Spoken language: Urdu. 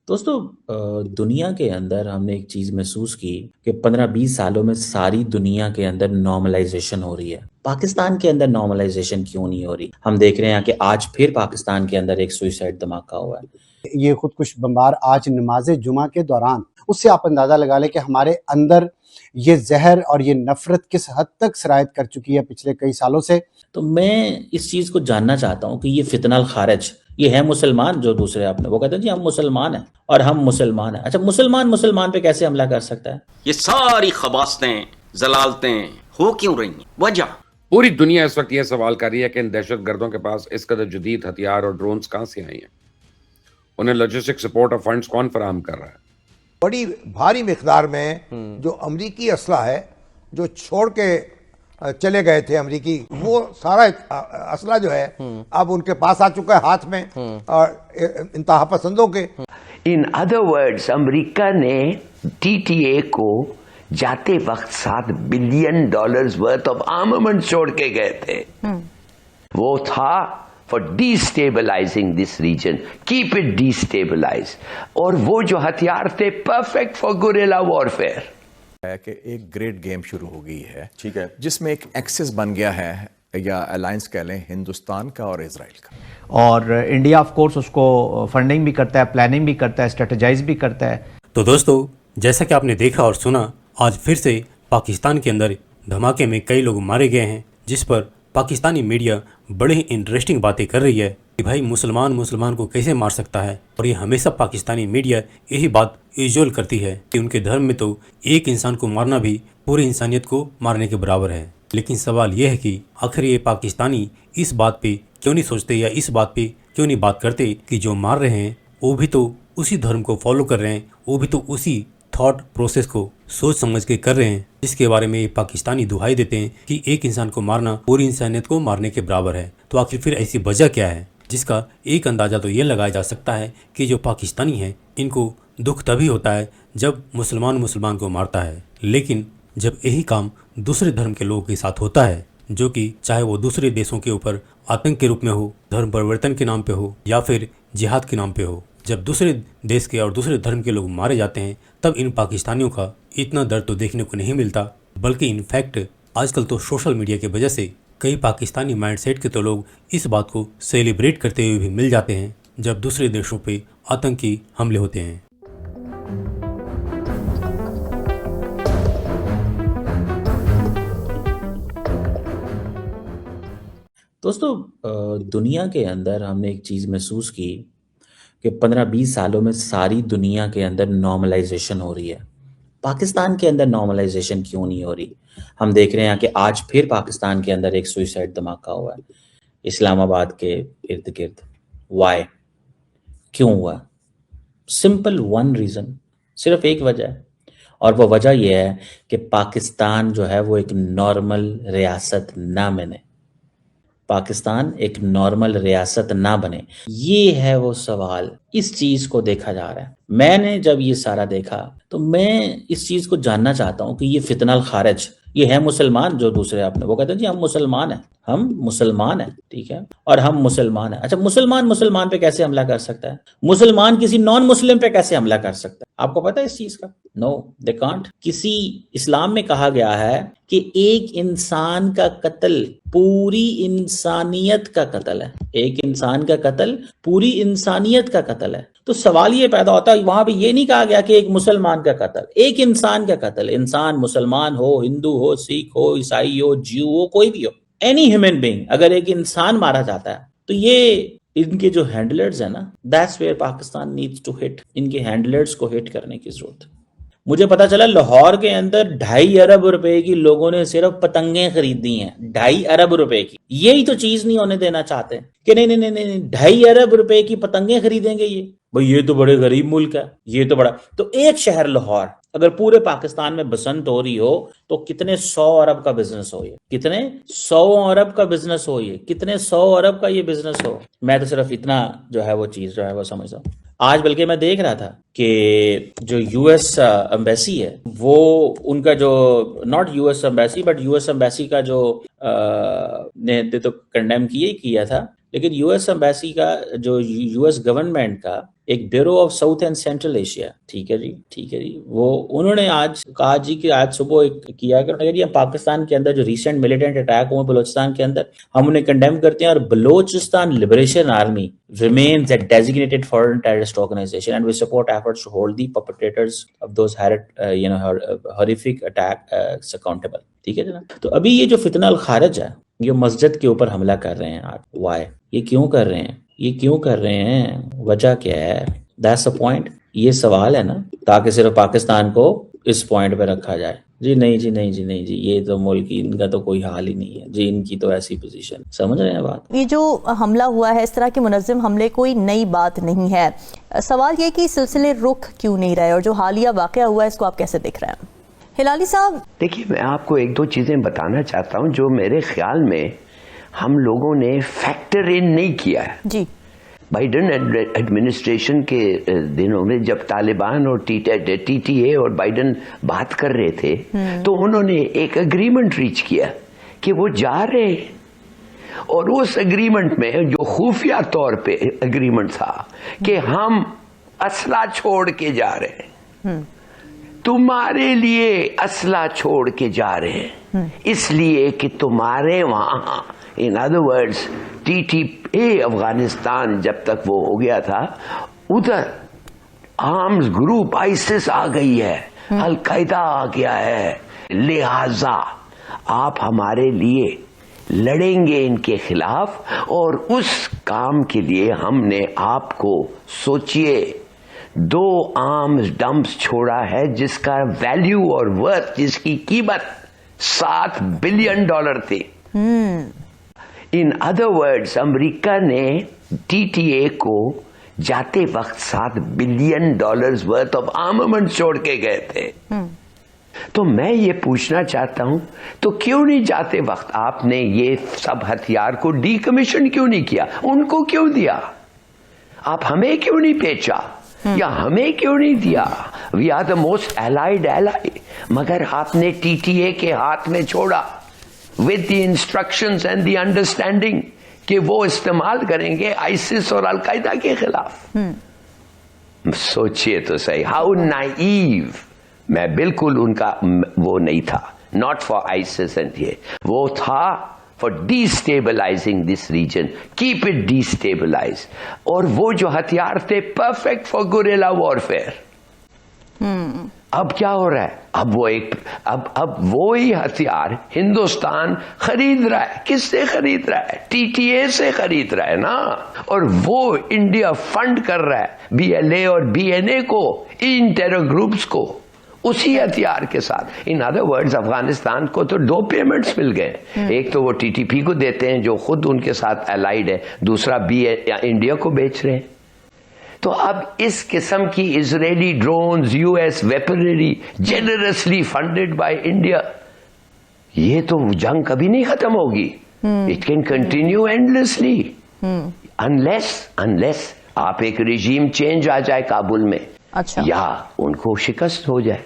دوستو دنیا کے اندر ہم نے ایک چیز محسوس کی کہ 15-20 سالوں میں ساری دنیا کے اندر نارملائزیشن ہو رہی ہے۔ پاکستان کے اندر نارملائزیشن کیوں نہیں ہو رہی؟ ہم دیکھ رہے ہیں کہ آج پھر پاکستان کے اندر ایک سوئسائڈ دھماکہ ہوا ہے۔ یہ خودکش بمبار آج نماز جمعہ کے دوران، اس سے آپ اندازہ لگا لیں کہ ہمارے اندر یہ زہر اور یہ نفرت کس حد تک سرایت کر چکی ہے پچھلے کئی سالوں سے۔ تو میں اس چیز کو جاننا چاہتا ہوں کہ یہ فتنہ الخارج، یہ ہے مسلمان جو دوسرے آپ نے وہ کہتے ہیں جی ہم مسلمان ہیں اور ہم مسلمان ہیں۔ اچھا مسلمان پہ کیسے حملہ کر سکتا ہے؟ یہ ساری خباستیں ضلالتیں ہو کیوں رہی ہیں؟ وجہ پوری دنیا اس وقت یہ سوال کر رہی ہے کہ ان دہشت گردوں کے پاس اس قدر جدید ہتھیار اور ڈرونز کہاں سے آئی ہیں؟ انہیں لاجسٹک سپورٹ اور فنڈز کون فراہم کر رہا ہے؟ بڑی بھاری مقدار میں جو امریکی اسلحہ ہے جو چھوڑ کے چلے گئے تھے امریکی، وہ سارا اسلحہ جو ہے اب ان کے پاس آ چکا ہے ہاتھ میں، اور انتہا پسندوں کے۔ ان ادر ورڈز امریکہ نے ٹی ٹی اے کو جاتے وقت $7 بلین ورتھ آف آرمامنٹ چھوڑ کے گئے تھے۔ وہ تھا for destabilizing this region, keep it destabilized، اور وہ جو ہتھیار تھے perfect for guerrilla warfare۔ ہے کہ ایک گریٹ گیم شروع ہو گئی ہے، ٹھیک ہے، جس میں ایک ایکسس بن گیا ہے یا الائنس کہہ لیں ہندوستان کا اور اسرائیل کا، اور انڈیا آف کورس اس کو فنڈنگ بھی کرتا ہے، پلاننگ بھی کرتا ہے، اسٹریٹجائز بھی کرتا ہے۔ تو دوستو جیسا کہ آپ نے دیکھا اور سنا، آج پھر سے پاکستان کے اندر دھماکے میں کئی لوگ مارے گئے ہیں، جس پر پاکستانی میڈیا بڑے ہی انٹرسٹنگ باتیں کر رہی ہے کہ بھائی مسلمان کو کیسے مار سکتا ہے، اور یہ ہمیشہ پاکستانی میڈیا یہی بات ایجول کرتی ہے کہ ان کے دھرم میں تو ایک انسان کو مارنا بھی پوری انسانیت کو مارنے کے برابر ہے۔ لیکن سوال یہ ہے کہ آخر یہ پاکستانی اس بات پہ کیوں نہیں سوچتے یا اس بات پہ کیوں نہیں بات کرتے کہ جو مار رہے ہیں وہ بھی تو اسی دھرم کو فالو کر رہے ہیں، وہ بھی تو اسی تھاٹ پروسیس کو سوچ سمجھ کے کر رہے ہیں، جس کے بارے میں یہ پاکستانی دہائی دیتے ہیں کہ ایک انسان کو مارنا پوری انسانیت کو مارنے کے برابر ہے۔ تو آخر پھر ایسی وجہ کیا ہے؟ جس کا ایک اندازہ تو یہ لگایا جا سکتا ہے کہ جو پاکستانی ہیں ان کو دکھ تبھی ہوتا ہے جب مسلمان کو مارتا ہے، لیکن جب یہی کام دوسرے دھرم کے لوگوں کے ساتھ ہوتا ہے، جو کہ چاہے وہ دوسرے دیشوں کے اوپر آتنک کے روپ میں ہو، دھرم پرورتن کے نام پہ ہو، یا پھر جہاد کے نام پہ ہو، جب دوسرے دیش کے اور دوسرے دھرم کے لوگ مارے جاتے ہیں، تب ان پاکستانیوں کا اتنا درد تو دیکھنے کو نہیں ملتا، بلکہ انفیکٹ آج کل تو سوشل میڈیا کی وجہ سے کئی پاکستانی مائنڈ سیٹ کے تو لوگ اس بات کو سیلیبریٹ کرتے ہوئے بھی مل جاتے ہیں جب دوسرے دیشوں پہ آتنکی حملے ہوتے ہیں۔ دوستو دنیا کے اندر ہم نے ایک چیز محسوس کی کہ 15-20 سالوں میں ساری دنیا کے اندر نارملائزیشن ہو رہی ہے۔ پاکستان کے اندر نارملائزیشن کیوں نہیں ہو رہی؟ ہم دیکھ رہے ہیں کہ آج پھر پاکستان کے اندر ایک سوئسائڈ دھماکہ ہوا ہے اسلام آباد کے ارد گرد۔ وائے؟ کیوں ہوا؟ سمپل ون ریزن، صرف ایک وجہ ہے، اور وہ وجہ یہ ہے کہ پاکستان جو ہے وہ ایک نارمل ریاست نہ بنے، پاکستان ایک نارمل ریاست نہ بنے۔ یہ ہے وہ سوال، اس چیز کو دیکھا جا رہا ہے۔ میں نے جب یہ سارا دیکھا تو میں اس چیز کو جاننا چاہتا ہوں کہ یہ فتنہ الخارج، یہ ہے مسلمان جو دوسرے آپ نے وہ کہتے ہیں جی ہم مسلمان ہیں، ٹھیک ہے، اور ہم مسلمان ہیں۔ اچھا مسلمان پہ کیسے حملہ کر سکتا ہے؟ مسلمان کسی نان مسلم پہ کیسے حملہ کر سکتا ہے؟ آپ کو پتہ ہے اس چیز کا؟ نو دے کانٹ۔ کسی اسلام میں کہا گیا ہے کہ ایک انسان کا قتل پوری انسانیت کا قتل ہے، ایک انسان کا قتل پوری انسانیت کا قتل ہے۔ تو سوال یہ پیدا ہوتا ہے، وہاں پہ یہ نہیں کہا گیا کہ ایک مسلمان کا قتل، ایک انسان کا قتل، انسان مسلمان ہو، ہندو ہو، سکھ ہو، عیسائی ہو، جیو ہو، کوئی بھی ہو، اینی ہیومن بینگ، اگر ایک انسان مارا جاتا ہے تو یہ ان کے جو ہینڈلرز ہیں نا، that's where Pakistan needs to hit, ان کے ہینڈلرز کو ہٹ کرنے کی ضرورت ہے۔ مجھے پتا چلا لاہور کے اندر 2.5 ارب روپے کی لوگوں نے صرف پتنگیں خریدی ہیں، 2.5 ارب روپے کی۔ یہی تو چیز نہیں ہونے دینا چاہتے کہ نہیں 2.5 ارب روپے کی پتنگیں خریدیں گے یہ بھئی، یہ تو بڑے غریب ملک ہے، یہ تو بڑا۔ تو ایک شہر لاہور اگر پورے پاکستان میں بسنت ہو رہی ہو تو کتنے 100 ارب کا بزنس ہو، یہ کتنے 100 ارب کا بزنس ہو، یہ کتنے 100 ارب کا یہ بزنس ہو۔ میں تو صرف اتنا جو ہے وہ چیز جو ہے وہ سمجھتا ہوں۔ آج بلکہ میں دیکھ رہا تھا کہ جو یو ایس ایمبیسی ہے، وہ ان کا جو not U S embassy but U S embassy کا جو نے تو کنڈیم کیا تھا، لیکن یو ایس ایمبیسی کا جو یو ایس گورنمنٹ کا ایک bureau of south and central Asia, ٹھیک ہے جی, وہ انہوں نے آج کہا جی کہ آج صبح کیا کہ پاکستان کے اندر جو ریسنٹ ملیٹنٹ اٹیک ہوئے بلوچستان کے اندر, ہم انہیں کنڈیم کرتے ہیں, اور Balochistan liberation army remains a designated foreign terrorist organization and we support efforts to hold the perpetrators of those horrific attacks accountable. ٹھیک ہے جناب. تو ابھی یہ جو فتنہ الخارج ہے, یہ مسجد کے اوپر حملہ کر رہے ہیں آپ, why؟ یہ کیوں کر رہے ہیں, وجہ کیا ہے؟ That's the point. یہ سوال ہے نا, تاکہ صرف پاکستان کو اس پوائنٹ پہ رکھا جائے. جی نہیں جی, یہ تو ملک ان کا تو کوئی حال ہی نہیں ہے جی, ان کی تو ایسی پوزیشن. سمجھ رہے ہیں بات؟ یہ جو حملہ ہوا ہے, اس طرح کے منظم حملے کوئی نئی بات نہیں ہے. سوال یہ کہ سلسلے رک کیوں نہیں رہے, اور جو حالیہ واقعہ ہوا ہے اس کو آپ کیسے دیکھ رہے ہیں؟ ہلالی صاحب دیکھیے, میں آپ کو ایک دو چیزیں بتانا چاہتا ہوں جو میرے خیال میں ہم لوگوں نے فیکٹر ان نہیں کیا ہے. جی, بائیڈن ایڈمنسٹریشن کے دنوں میں جب طالبان اور ٹی ٹی اے اور بائیڈن بات کر رہے تھے تو انہوں نے ایک اگریمنٹ ریچ کیا کہ وہ جا رہے ہیں, اور اس اگریمنٹ میں جو خفیہ طور پہ اگریمنٹ تھا کہ ہم اسلحہ چھوڑ کے جا رہے ہیں, تمہارے لیے اسلحہ چھوڑ کے جا رہے ہیں اس لیے کہ تمہارے وہاں, in other words T T A Afghanistan جب تک وہ ہو گیا تھا, ادھر آرمز گروپ آئیسس آ گئی ہے, القاعدہ آ گیا ہے, لہذا آپ ہمارے لیے لڑیں گے ان کے خلاف, اور اس کام کے لیے ہم نے آپ کو سوچئے 2 آرمز ڈمپس چھوڑا ہے جس کا ویلیو اور ورتھ, جس کی قیمت $7 بلین تھی. ان ادر ورڈز امریکہ نے ٹی ٹی اے کو جاتے وقت $7 بلین ورتھ آف آرمامنٹ چھوڑ کے گئے تھے. تو میں یہ پوچھنا چاہتا ہوں, تو کیوں نہیں جاتے وقت آپ نے یہ سب ہتھیار کو ڈی کمیشن کیوں نہیں کیا, ان کو کیوں دیا, آپ ہمیں کیوں نہیں بیچا یا ہمیں کیوں نہیں دیا؟ We are the most allied ally, مگر آپ نے ٹی ٹی اے کے ہاتھ میں چھوڑا with the instructions and the understanding کہ وہ استعمال کریں گے آئیسس اور القاعدہ کے خلاف. سوچئے تو صحیح, how naive. میں بالکل ان کا وہ نہیں تھا, not for ISIS and یہ, وہ تھا for destabilizing this region, keep it destabilized. اور وہ جو ہتھیار تھے perfect for guerrilla warfare. اب کیا ہو رہا ہے, اب وہی ہتھیار ہندوستان خرید رہا ہے. کس سے خرید رہا ہے؟ ٹی ٹی اے سے خرید رہا ہے نا, اور وہ انڈیا فنڈ کر رہا ہے بی ایل اے اور بی این اے کو, ان ٹیرر گروپس کو, اسی ہتھیار کے ساتھ. ان ادر ورڈز افغانستان کو تو 2 پیمنٹس مل گئے, ایک تو وہ ٹی ٹی پی کو دیتے ہیں جو خود ان کے ساتھ الائیڈ ہے, دوسرا انڈیا کو بیچ رہے ہیں. تو اب اس قسم کی اسرائیلی drones, U S weaponry generously funded by India, یہ تو جنگ کبھی نہیں ختم ہوگی. It can continue endlessly unless آپ ایک رجیم چینج آ جائے کابل میں, یا ان کو شکست ہو جائے.